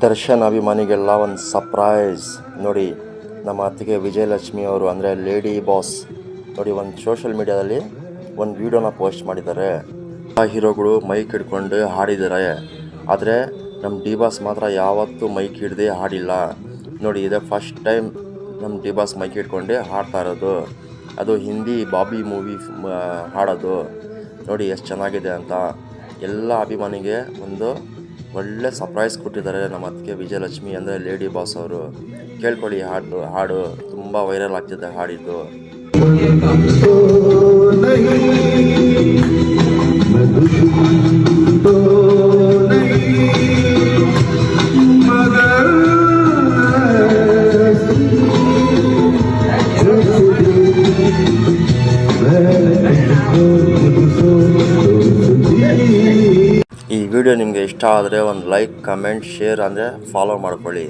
ದರ್ಶನ್ ಅಭಿಮಾನಿಗೆಲ್ಲ ಒಂದು ಸರ್ಪ್ರೈಸ್ ನೋಡಿ. ನಮ್ಮ ಅತ್ತಿಗೆ ವಿಜಯಲಕ್ಷ್ಮಿ ಅವರು ಅಂದರೆ ಲೇಡಿ ಬಾಸ್ ನೋಡಿ ಒಂದು ಸೋಷಿಯಲ್ ಮೀಡಿಯಾದಲ್ಲಿ ಒಂದು ವಿಡಿಯೋನ ಪೋಸ್ಟ್ ಮಾಡಿದ್ದಾರೆ. ಆ ಹೀರೋಗಳು ಮೈಕ್ ಹಿಡ್ಕೊಂಡು ಹಾಡಿದ್ದಾರೆ, ಆದರೆ ನಮ್ಮ ಡಿ ಬಾಸ್ ಮಾತ್ರ ಯಾವತ್ತೂ ಮೈಕ್ ಹಿಡ್ದೇ ಹಾಡಿಲ್ಲ ನೋಡಿ. ಇದೇ ಫಸ್ಟ್ ಟೈಮ್ ನಮ್ಮ ಡಿ ಬಾಸ್ ಮೈಕ್ ಹಿಡ್ಕೊಂಡೆ ಹಾಡ್ತಾ ಇರೋದು. ಅದು ಹಿಂದಿ ಬಾಬಿ ಮೂವಿ ಹಾಡೋದು ನೋಡಿ ಎಷ್ಟು ಚೆನ್ನಾಗಿದೆ ಅಂತ. ಎಲ್ಲ ಅಭಿಮಾನಿಗೆ ಒಂದು ಒಳ್ಳೆ ಸರ್ಪ್ರೈಸ್ ಕೊಟ್ಟಿದ್ದಾರೆ ನಮ್ಮ ಅತ್ತಿಗೆ ವಿಜಯಲಕ್ಷ್ಮಿ ಅಂದರೆ ಲೇಡಿ ಬಾಸ್ ಅವರು. ಕೇಳ್ಕೊಳ್ಳಿ, ಹಾಡು ತುಂಬ ವೈರಲ್ ಆಗ್ತಿದೆ ಹಾಡಿದ್ದು. ಈ ವಿಡಿಯೋ ನಿಮಗೆ ಇಷ್ಟ ಆದರೆ ಒಂದು ಲೈಕ್, ಕಮೆಂಟ್, ಶೇರ್ ಅಂದರೆ ಫಾಲೋ ಮಾಡ್ಕೊಳ್ಳಿ.